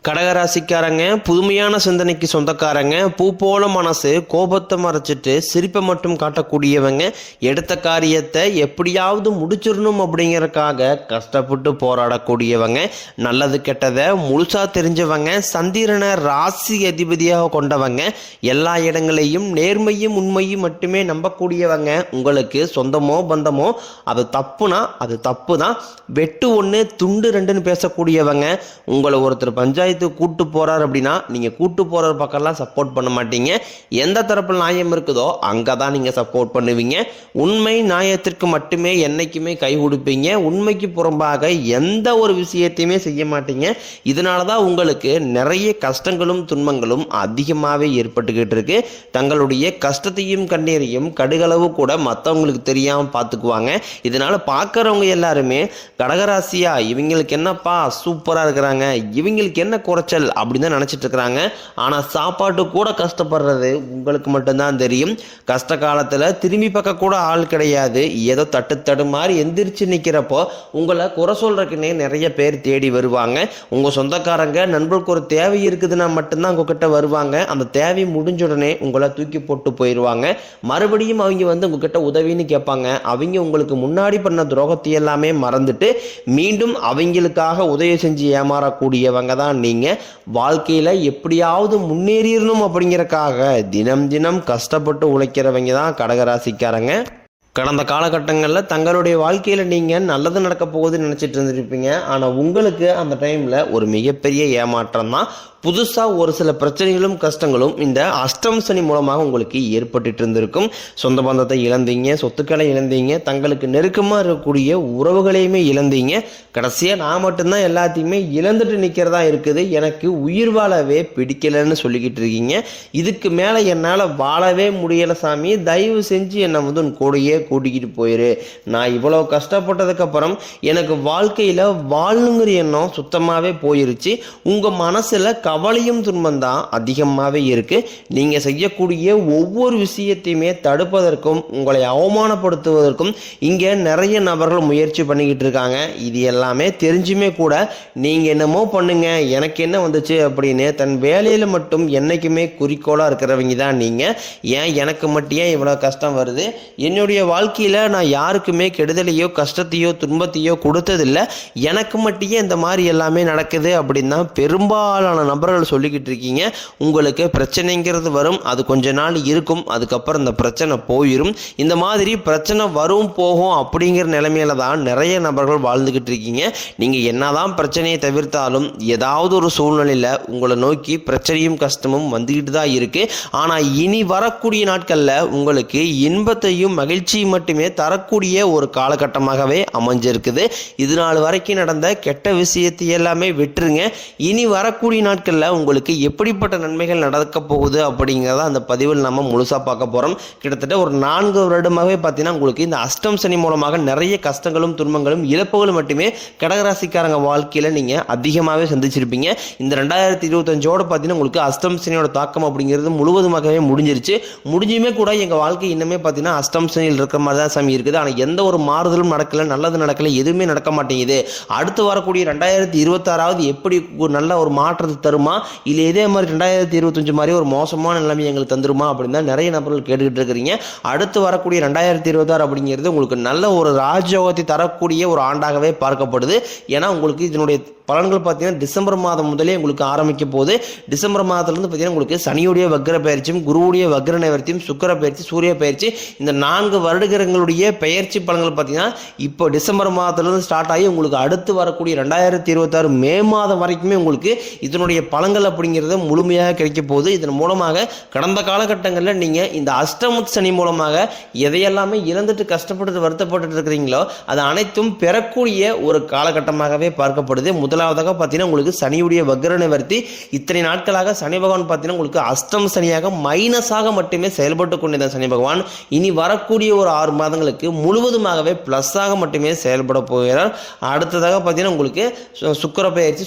கடகராசிக்காரங்க புதுமையான சிந்தனைக்கு சொந்தக்காரங்க, பூ போல மனசு, கோபத்தை மறைச்சிட்டு சிரிப்பை மட்டும் காட்டக்கூடியவங்க, எடுத்த காரியத்தை எப்படியாவது முடிச்சிடணும் அப்படிங்கறக்காக கஷ்டப்பட்டு போராடக்கூடியவங்க, நல்லது கெட்டதை முழுசா தெரிஞ்சவங்க, சந்திரனை ராசி அதிபதியாக கொண்டவங்க, எல்லா இடங்களையும் நேர்மையும் உண்மையும் மட்டுமே நம்பக்கூடியவங்க, உங்களுக்கு சொந்தமோ பந்தமோ அது தப்புனா அது தப்பு தான், வெட்டு ஒன்று துண்டு ரெண்டுன்னு பேசக்கூடியவங்க, உங்களை ஒருத்தர் பஞ்சாயத்து கூட்டு போறார் அப்படின்னா நீங்க கூட்டு போற பக்கம்லாம் சப்போர்ட் பண்ண மாட்டீங்க. எந்த தரப்புல நியாயம் இருக்குதோ அங்கதான் நீங்க சப்போர்ட் பண்ணுவீங்க. உண்மை நியாயத்திற்கு மட்டுமே என்னைக்குமே கை கொடுப்பீங்க. உண்மைக்கு புறம்பாக எந்த ஒரு விஷயத்தையுமே செய்ய மாட்டீங்க. இதனாலதான் உங்களுக்கு நிறைய கஷ்டங்களும் துன்பங்களும் அதிகமாகவே ஏற்பட்டுக்கிட்டு இருக்கு. தங்களுடைய கஷ்டத்தையும் கண்ணீரையும் கடுகளவு கூட மற்றவங்களுக்கு தெரியாம பார்த்துக்குவாங்க. இதனால பார்க்கறவங்க எல்லாருமே கடகராசியா இவங்களுக்கு என்னப்பா சூப்பரா இருக்கிறாங்க, இவங்களுக்கு என்ன குறைச்சல் அப்படின்னு தான் நினைச்சிட்டு இருக்கிறாங்க. ஆனா சாப்பாட்டு கூட கஷ்டப்படுறது உங்களுக்கு மட்டும்தான் தெரியும். கஷ்ட காலத்துல திரும்பி பார்க்க கூட ஆள் கிடையாது. ஏதோ தட்டு மாதிரி எந்திரிச்சு நிக்கிறப்போ உங்களை குறை சொல்றதுக்குன்னே நிறைய பேர் தேடி வருவாங்க. உங்க சொந்தக்காரங்க நண்பர்களுக்கு ஒரு தேவை இருக்குதுன்னா மட்டும்தான் உங்ககிட்ட வருவாங்க. அந்த தேவை முடிஞ்ச உடனே உங்களை தூக்கி போட்டு போயிடுவாங்க. மறுபடியும் அவங்க வந்து உங்ககிட்ட உதவின்னு கேட்பாங்க. அவங்க உங்களுக்கு முன்னாடி பண்ண துரோகத்தை எல்லாமே மறந்துட்டு மீண்டும் அவங்களுக்காக உதவி செஞ்சு ஏமாறக்கூடியவங்க தான் நீங்க. வாழ்க்கையில எப்படியாவது முன்னேறிடணும் அப்படிங்கறக்காக தினம் தினம் கஷ்டப்பட்டு உழைக்கிறவங்க தான் கடகராசிக்காரங்க. கடந்த காலகட்டங்களில் தங்களுடைய வாழ்க்கையில் நீங்கள் நல்லது நடக்க போகுதுன்னு நினச்சிட்டு இருந்திருப்பீங்க. ஆனால் உங்களுக்கு அந்த டைமில் ஒரு மிகப்பெரிய ஏமாற்றம் தான். புதுசாக ஒரு சில பிரச்சனைகளும் கஷ்டங்களும் இந்த அஷ்டம் சனி மூலமாக உங்களுக்கு ஏற்பட்டு இருந்திருக்கும். சொந்த பந்தத்தை இழந்தீங்க, சொத்துக்களை இழந்தீங்க, தங்களுக்கு நெருக்கமாக இருக்கக்கூடிய உறவுகளையுமே இழந்தீங்க. கடைசியாக நான் மட்டும்தான் எல்லாத்தையுமே இழந்துட்டு நிற்கிறதா இருக்குது, எனக்கு உயிர் வாழவே பிடிக்கலைன்னு சொல்லிக்கிட்டு இருக்கீங்க. இதுக்கு மேலே என்னால் வாழவே முடியலை சாமி, தயவு செஞ்சு என்னை வந்து உன் கூடையே கூட்டிக்கிட்டு போயிரு. நான் இவ்வளோ கஷ்டப்பட்டதுக்கப்புறம் எனக்கு வாழ்க்கையில் வாழணுங்கிற எண்ணம் சுத்தமாகவே போயிருச்சு. உங்கள் மனசில் கவலையும் துன்பம் தான் அதிகமாகவே இருக்கு. நீங்க செய்யக்கூடிய ஒவ்வொரு விஷயத்தையுமே தடுப்பதற்கும் உங்களை அவமானப்படுத்துவதற்கும் இங்க நிறைய நபர்கள் முயற்சி பண்ணிக்கிட்டு இருக்காங்க. இது எல்லாமே தெரிஞ்சுமே கூட நீங்க என்னமோ பண்ணுங்க, எனக்கு என்ன வந்துச்சு அப்படின்னு தன் வேலையில மட்டும் என்னைக்குமே குறிக்கோளா இருக்கிறவங்க தான் நீங்க. ஏன் எனக்கு மட்டும் ஏன் இவ்வளவு கஷ்டம் வருது, என்னுடைய வாழ்க்கையில நான் யாருக்குமே கெடுதலையோ கஷ்டத்தையோ துன்பத்தையோ கொடுத்ததில்லை, எனக்கு மட்டும் இந்த மாதிரி எல்லாமே நடக்குது அப்படின்னு தான் பெரும்பாலான நபர்கள் சொல்லிக்கிட்டு இருக்கீங்க. உங்களுக்கு பிரச்சனைங்கிறது வரும், அது கொஞ்ச நாள் இருக்கும், அதுக்கப்புறம் இந்த பிரச்சனை போயிடும். இந்த மாதிரி பிரச்சனை வரும் போகும் அப்படிங்கிற நிலைமையில தான் நிறைய நபர்கள் வாழ்ந்துகிட்டு இருக்கீங்க. நீங்க என்னதான் பிரச்சனையை தவிர்த்தாலும் ஏதாவது ஒரு சூழ்நிலையில உங்களை நோக்கி பிரச்சனையும் கஷ்டமும் வந்துகிட்டு தான் இருக்கு. ஆனா இனி வரக்கூடிய நாட்கள்ல உங்களுக்கு இன்பத்தையும் மகிழ்ச்சியும் மட்டுமே தரக்கூடிய ஒரு காலகட்டமாகவே அமைஞ்சிருக்குது. இது நாள் வரைக்கும் நடந்த கெட்ட விஷயத்தை எல்லாமே விட்டுருங்க. இனி வரக்கூடிய நாட்கள்ல உங்களுக்கு எப்படிப்பட்ட நன்மைகள் நடக்க போகுது அப்படிங்கிறத அந்த பதிவில் நம்ம முழுசா பார்க்க போறோம். கிட்டத்தட்ட ஒரு 4 வருடமாகவே பார்த்தீங்கன்னா உங்களுக்கு இந்த அஷ்டம் சனி மூலமாக நிறைய கஷ்டங்களும் துன்பங்களும் இழப்புகளும் மட்டுமே கடகராசிக்காரங்க வாழ்க்கையில நீங்க அதிகமாகவே சந்திச்சிருப்பீங்க. இந்த 2025ஓட பார்த்தீங்கன்னா உங்களுக்கு அஷ்டம் சனியோட தாக்கம் அப்படிங்கிறது முழுவதுமாகவே முடிஞ்சிருச்சு. முடிஞ்சுமே கூட எங்க வாழ்க்கை இன்னுமே பார்த்தீங்கன்னா அஷ்டம் சனியில் இருக்கிற மாதிரி தான் சாமி இருக்குது. ஆனால் எந்த ஒரு மாறுதலும் நடக்கல, நல்லது நடக்கல, எதுவுமே நடக்க மாட்டேங்குது. அடுத்து வரக்கூடிய 2026 எப்படி நல்ல ஒரு மாற்றத்தை தருமா, இல்லை இதே மாதிரி 2025 மாதிரி ஒரு மோசமான நிலைமை எங்களுக்கு தந்துருமா அப்படின்னு தான் நிறைய நபர்கள் கேட்டுக்கிட்டு இருக்கிறீங்க. அடுத்து வரக்கூடிய 2026 அப்படிங்கிறது உங்களுக்கு நல்ல ஒரு ராஜயோகத்தை தரக்கூடிய ஒரு ஆண்டாகவே பார்க்கப்படுது. ஏன்னா உங்களுக்கு இதனுடைய பலன்கள் பார்த்தீங்கன்னா டிசம்பர் மாதம் முதலே உங்களுக்கு ஆரம்பிக்க போகுது. டிசம்பர் மாதத்துலேருந்து பார்த்தீங்கன்னா உங்களுக்கு சனியுடைய வக்ர பயிற்சியும், குருவுடைய வக்ர நிவர்த்தியும், சுக்கிர பயிற்சி, சூரிய பயிற்சி, இந்த 4 வருடங்களுடைய பெயர்ச்சி பலன்கள் பார்த்தீங்கன்னா இப்போ டிசம்பர் மாதத்துலேருந்து ஸ்டார்ட் ஆகி உங்களுக்கு அடுத்து வரக்கூடிய 2026 மே மாதம் வரைக்குமே உங்களுக்கு இதனுடைய பலன்கள் அப்படிங்கிறது முழுமையாக கிடைக்க போகுது. இதன் மூலமாக கடந்த காலகட்டங்களில் நீங்கள் இந்த அஷ்டம சனி மூலமாக எதையெல்லாமே இழந்துட்டு கஷ்டப்பட்டு வருத்தப்பட்டு இருக்கிறீங்களோ அது அனைத்தும் பெறக்கூடிய ஒரு காலகட்டமாகவே பார்க்கப்படுது. முதலாவதாக பார்த்தீங்கன்னா உங்களுக்கு சனியுடைய வக்ர நிவர்த்தி. இத்தனை நாட்களாக சனி பகவான் பார்த்தீங்கன்னா உங்களுக்கு அஷ்டம சனியாக மைனஸாக மட்டுமே செயல்பட்டு கொண்டிருந்த சனி பகவான் இனி வரக்கூடிய ஒரு 6 மாதங்களுக்கு முழுவதுமாகவே பிளஸ்ஸாக மட்டுமே செயல்பட போகிறார். அடுத்ததாக பார்த்தீங்கன்னா உங்களுக்கு சுக்கிர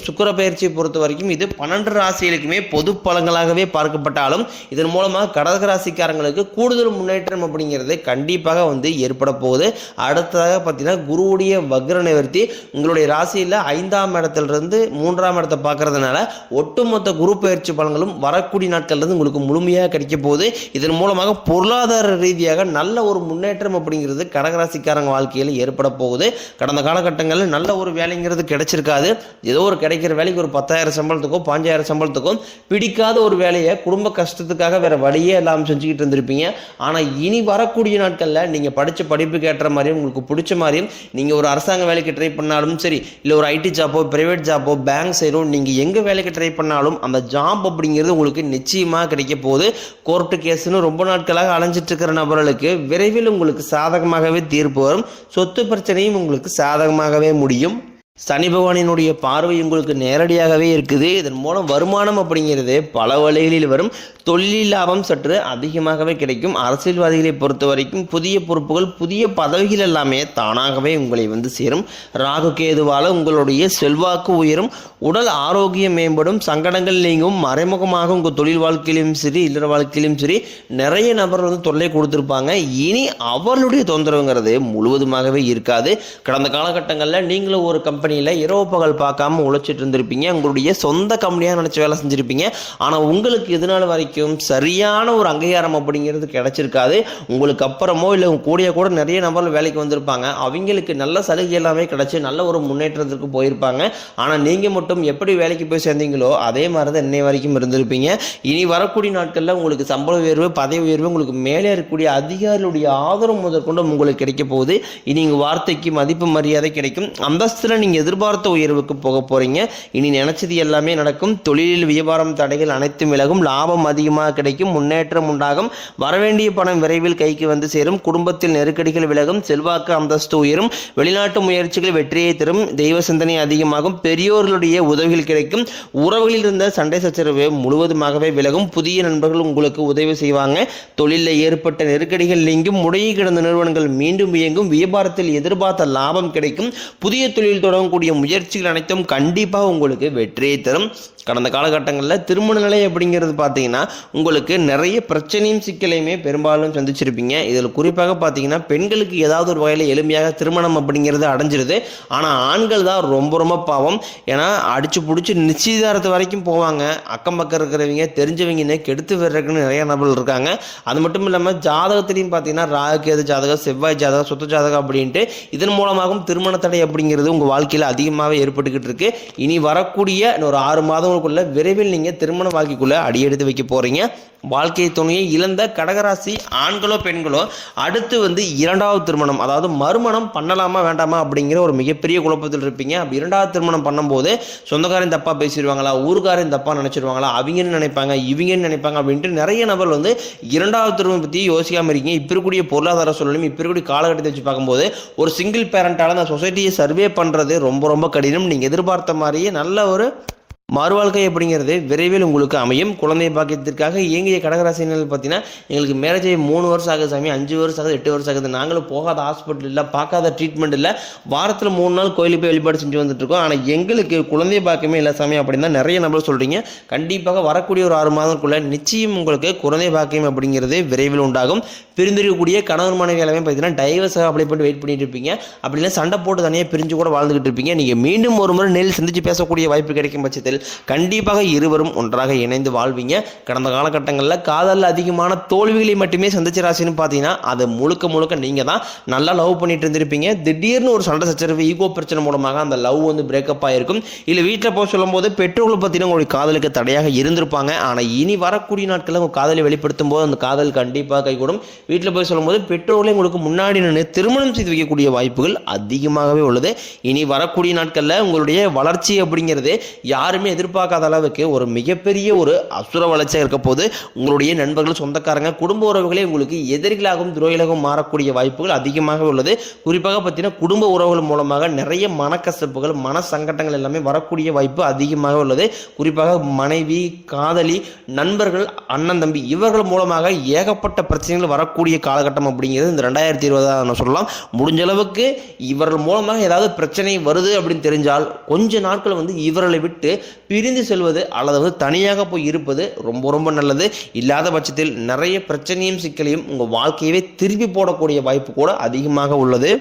பயிற்சி பொறுத்த வரைக்கும் இது 12 ராசிகளுக்குமே பொது பலன்களாகவே பார்க்கப்பட்டாலும் இதன் மூலமாக கடக ராசிக்காரங்களுக்கு கூடுதல் முன்னேற்றம் அப்படிங்கிறது கண்டிப்பாக வந்து ஏற்பட போகுது. அடுத்ததாக பார்த்தீங்கன்னா குருவுடைய வக்ர நிவர்த்தி உங்களுடைய ராசியில் 5ஆம் இடத்திலிருந்து 3ஆம் இடத்தை பார்க்கறதுனால ஒட்டுமொத்த குரு பயிற்சி பலன்களும் வரக்கூடிய நாட்கள் இருந்து உங்களுக்கு முழுமையாக கிடைக்க போகுது. இதன் மூலமாக பொருளாதார ரீதியாக நல்ல ஒரு முன்னேற்றம் அப்படிங்கிறது கடகராசிக்காரங்க வாழ்க்கையில் ஏற்பட போகுது. கடந்த காலகட்டங்களில் நல்ல ஒரு வேலைங்கிறது கிடைச்சிருக்காது. ஏதோ ஒரு கிடைக்கிற வேலைக்கு ஒரு 10,000 சம்பளத்துக்கோ 5,000 சம்பளத்துக்கும் பிடிக்காத ஒரு வேலையை குடும்ப கஷ்டத்துக்காக வேற வழியே எல்லாம் செஞ்சுக்கிட்டு இருந்திருப்பீங்க. ஆனால் இனி வரக்கூடிய நாட்களில் நீங்கள் படித்த படிப்புக்கு ஏற்ற மாதிரியும் உங்களுக்கு பிடிச்ச மாதிரியும் நீங்கள் ஒரு அரசாங்க வேலைக்கு ட்ரை பண்ணாலும் சரி, இல்லை ஒரு ஐடி ஜாப்போ பிரைவேட் ஜாப்போ பேங்க் சைடோ நீங்கள் எங்கே வேலைக்கு ட்ரை பண்ணாலும் அந்த ஜாப் அப்படிங்கிறது உங்களுக்கு நிச்சயமாக கிடைக்க போகுது. கோர்ட்டு கேஸ்ன்னு ரொம்ப நாட்களாக அலைஞ்சிட்டு இருக்கிற நபர்களுக்கு விரைவில் உங்களுக்கு சாதகமாகவே தீர்ப்பு வரும். சொத்து பிரச்சனையும் உங்களுக்கு சாதகமாகவே முடியும். சனி பகவானினுடைய பார்வை உங்களுக்கு நேரடியாகவே இருக்குது. இதன் மூலம் வருமானம் அப்படிங்கிறது பல வழிகளில் வரும். தொழில் லாபம் சற்று அதிகமாகவே கிடைக்கும். அரசியல்வாதிகளை பொறுத்த வரைக்கும் புதிய பொறுப்புகள் புதிய பதவிகள் எல்லாமே தானாகவே உங்களை வந்து சேரும். ராகு கேதுவால் உங்களுடைய செல்வாக்கு உயரும். உடல் ஆரோக்கியம் மேம்படும். சங்கடங்கள் நீங்கும். மறைமுகமாக உங்கள் தொழில் வாழ்க்கையிலும் சரி இல்லற வாழ்க்கையிலும் சரி நிறைய நபர்கள் வந்து தொல்லை கொடுத்துருப்பாங்க. இனி அவர்களுடைய தொந்தரவுங்கிறது முழுவதுமாகவே இருக்காது. கடந்த காலகட்டங்களில் நீங்களும் ஒரு கம்பெனியில் இரவு பகல் பார்க்காம உழைச்சிட்டு இருந்திருப்பீங்க. உங்களுடைய சொந்த கம்பெனியாக நினச்சி வேலை செஞ்சுருப்பீங்க. ஆனால் உங்களுக்கு இதனால் வரைக்கும் சரியான ஒரு அங்கீகாரம் அப்படிங்கிறது கிடைச்சிருக்காது. உங்களுக்கு அப்புறமோ இல்லை கூட நிறைய நபர்கள் வேலைக்கு வந்திருப்பாங்க. அவங்களுக்கு நல்ல சலுகை எல்லாமே கிடைச்சி நல்ல ஒரு முன்னேற்றத்திற்கு போயிருப்பாங்க. ஆனால் நீங்கள் மட்டும் எப்படி வேலைக்கு போய் சேர்ந்தீங்களோ அதே மாதிரி தான் இன்னை வரைக்கும் இருந்திருப்பீங்க. இனி வரக்கூடிய நாட்களில் உங்களுக்கு சம்பள உயர்வு பதவி உயர்வு உங்களுக்கு மேலே இருக்கக்கூடிய அதிகாரிகளுடைய ஆதரவு முதற்கொண்டு உங்களுக்கு கிடைக்க போகுது. இனி உங்கள் வார்த்தைக்கு மதிப்பு மரியாதை கிடைக்கும். அந்தஸ்தில் நீங்கள் எதிர்பார்த்த உயர்வுக்கு போக போறீங்க. இனி நினைச்சது எல்லாமே நடக்கும். தொழிலில் வியாபாரம் தடைகள் அனைத்தும் விலகும். லாபம் அதிகமாக கிடைக்கும். முன்னேற்றம் உண்டாகும். வரவேண்டிய பணம் விரைவில் கைக்கு வந்து சேரும். குடும்பத்தில் நெருக்கடிகள் விலகும். செல்வாக்கு அந்தஸ்து உயரும். வெளிநாட்டு முயற்சிகள் வெற்றியை தரும். தெய்வ சிந்தனை அதிகமாகும். பெரியோர்களுடைய உதவிகள் கிடைக்கும். உறவுகளில் இருந்த சண்டை சச்சரவு முழுவதுமாகவே விலகும். புதிய நண்பர்கள் உங்களுக்கு உதவி செய்வாங்க. தொழிலில் ஏற்பட்ட நெருக்கடிகள் நீங்கும். முடங்கி கிடந்த நிறுவனங்கள் மீண்டும் இயங்கும். வியாபாரத்தில் எதிர்பார்த்த லாபம் கிடைக்கும். புதிய தொழில் தொடங்கக்கூடிய முயற்சிகள் அனைத்தும் கண்டிப்பாக உங்களுக்கு வெற்றியை தரும். கடந்த காலகட்டங்களில் திருமண நிலை அப்படிங்கிறது பார்த்தீங்கன்னா உங்களுக்கு நிறைய பிரச்சனையும் சிக்கலையுமே பெரும்பாலும் சந்திச்சிருப்பீங்க. இதில் குறிப்பாக பார்த்தீங்கன்னா பெண்களுக்கு ஏதாவது ஒரு வகையில் எளிமையாக திருமணம் அப்படிங்கிறது அடைஞ்சிருது. ஆனால் ஆண்கள் தான் ரொம்ப பாவம். ஏன்னா அடிச்சு பிடிச்சி நிச்சயதாரத்து வரைக்கும் போவாங்க. அக்கம் பக்கம் இருக்கிறவங்க தெரிஞ்சவங்க கெடுத்து வர்றதுக்குன்னு நிறைய நபர்கள் இருக்காங்க. அது மட்டும் இல்லாமல் ஜாதகத்திலையும் பார்த்தீங்கன்னா ராகு கேது ஜாதகம் செவ்வாய் ஜாதகம் சொத்து ஜாதகம் அப்படின்ட்டு இதன் மூலமாகவும் திருமண தடை அப்படிங்கிறது உங்கள் வாழ்க்கையில் அதிகமாகவே ஏற்பட்டுக்கிட்டு இருக்கு. இனி வரக்கூடிய ஒரு 6 மாதங்களுக்குள்ள விரைவில் நீங்கள் திருமண வாழ்க்கைக்குள்ள அடியெடுத்து வைக்க போறீங்க. வாழ்க்கை துணையை இழந்த கடகராசி ஆண்களோ பெண்களோ அடுத்து வந்து 2வது திருமணம் அதாவது மறுமணம் பண்ணலாமா வேண்டாமா அப்படிங்கிற ஒரு மிகப்பெரிய குழப்பத்தில் இருப்பீங்க. அப்படி 2வது திருமணம் பண்ணும்போது சொந்தக்காரன் தப்பா பேசிடுவாங்களா, ஊருக்காரன் தப்பா நினைச்சிருவாங்களா, அவங்கன்னு நினைப்பாங்க இவங்கன்னு நினைப்பாங்க அப்படின்ட்டு நிறைய நபர்கள் வந்து 2வது திருமணம் பற்றி யோசிக்காம இருக்கீங்க. இப்போ இருக்கக்கூடிய பொருளாதார சூழலும் இப்போ இருக்கக்கூடிய காலகட்டத்தை வச்சு பார்க்கும்போது ஒரு சிங்கிள் பேரண்டால அந்த சொசைட்டியை சர்வே பண்ணுறது ரொம்ப கடினம். நீங்கள் எதிர்பார்த்த மாதிரியே நல்ல ஒரு மறுவாழ்க்கை அப்படிங்கிறது விரைவில் உங்களுக்கு அமையும். குழந்தை பாக்கியத்திற்காக இயங்கிய கடகராசினர் பார்த்தீங்கன்னா எங்களுக்கு மேரேஜ் 3 வருஷம் ஆகுது சாமி, 5 வருஷம் ஆகுது, 8 வருஷம் ஆகுது, நாங்களும் போகாத ஹாஸ்பிட்டல் இல்லை, பார்க்காத ட்ரீட்மெண்ட் இல்லை, வாரத்தில் 3 நாள் கோயிலுக்கு போய் வழிபாடு செஞ்சு வந்துட்டு இருக்கோம், ஆனால் எங்களுக்கு குழந்தை பாக்கியமே இல்லை சாமி அப்படின்னு தான் நிறைய நபர் சொல்கிறீங்க. கண்டிப்பாக வரக்கூடிய ஒரு 6 மாதத்துக்குள்ள நிச்சயம் உங்களுக்கு குழந்தை பாக்கியம் அப்படிங்கிறது விரைவில் உண்டாகும். பிரிந்திருக்கக்கூடிய கணவன் மனைவி எல்லாமே பார்த்தீங்கன்னா டைவர்ஸாக அப்ளை பண்ணி வெயிட் பண்ணிட்டு இருப்பீங்க. அப்படின்னா சண்டை போட்டு தனியாக பிரிஞ்சு கூட வாழ்ந்துகிட்டு இருப்பீங்க. நீங்கள் மீண்டும் ஒரு முறை நேரில் சந்திச்சு பேசக்கூடிய வாய்ப்பு கிடைக்கும் பட்சத்தில் கண்டிப்பாக இருவரும் ஒன்றாக இணைந்து வாழ்வீங்க. கடந்த காலகட்டங்களில் காதலில் அதிகமான தோல்விகளை மட்டுமே சந்திச்ச ராசின்னு பார்த்தீங்கன்னா அது முழுக்க நீங்கள் தான் நல்லா லவ் பண்ணிட்டு இருந்திருப்பீங்க. திடீர்னு ஒரு சண்டை சச்சரவு ஈகோ பிரச்சனை மூலமாக அந்த லவ் வந்து பிரேக்கப் ஆகிருக்கும். இல்லை வீட்டில் போய் சொல்லும் போது பெற்றோர்களை பார்த்தீங்கன்னா உங்களுடைய காதலுக்கு தடையாக இருந்திருப்பாங்க. ஆனால் இனி வரக்கூடிய நாட்களில் உங்கள் காதலை வெளிப்படுத்தும் போது அந்த காதல் கண்டிப்பாக கைகூடும். வீட்டில் போய் சொல்லும்போது பெற்றோர்களே உங்களுக்கு முன்னாடி நின்று திருமணம் செய்து வைக்கக்கூடிய வாய்ப்புகள் அதிகமாகவே உள்ளது. இனி வரக்கூடிய நாட்களில் உங்களுடைய வளர்ச்சி அப்படிங்கிறது யாருமே எதிர்பார்க்காத அளவுக்கு ஒரு மிகப்பெரிய ஒரு அசுர வளர்ச்சியாக இருக்க போது. உங்களுடைய நண்பர்கள் சொந்தக்காரங்க குடும்ப உறவுகளே உங்களுக்கு எதிரிகளாகவும் துரோகிகளாகவும் மாறக்கூடிய வாய்ப்புகள் அதிகமாக உள்ளது. குறிப்பாக பார்த்தீங்கன்னா குடும்ப உறவுகள் மூலமாக நிறைய மனக்கசப்புகள் மன சங்கடங்கள் எல்லாமே வரக்கூடிய வாய்ப்பு அதிகமாக உள்ளது. குறிப்பாக மனைவி காதலி நண்பர்கள் அண்ணன் தம்பி இவர்கள் மூலமாக ஏகப்பட்ட பிரச்சனைகள் வரக்கூடிய காலகட்டம் அப்படிங்கிறது இந்த 2020 சொல்லலாம். முடிஞ்ச அளவுக்கு இவர்கள் மூலமாக ஏதாவது பிரச்சனை வருது அப்படின்னு தெரிஞ்சால் கொஞ்ச நாட்கள் வந்து இவர்களை விட்டு பிரிந்து செல்வது அல்லது வந்து தனியாக போய் இருப்பது ரொம்ப ரொம்ப நல்லது. இல்லாத பட்சத்தில் நிறைய பிரச்சனையும் சிக்கலையும் உங்கள் வாழ்க்கையவே திருப்பி போடக்கூடிய வாய்ப்பு கூட அதிகமாக உள்ளது.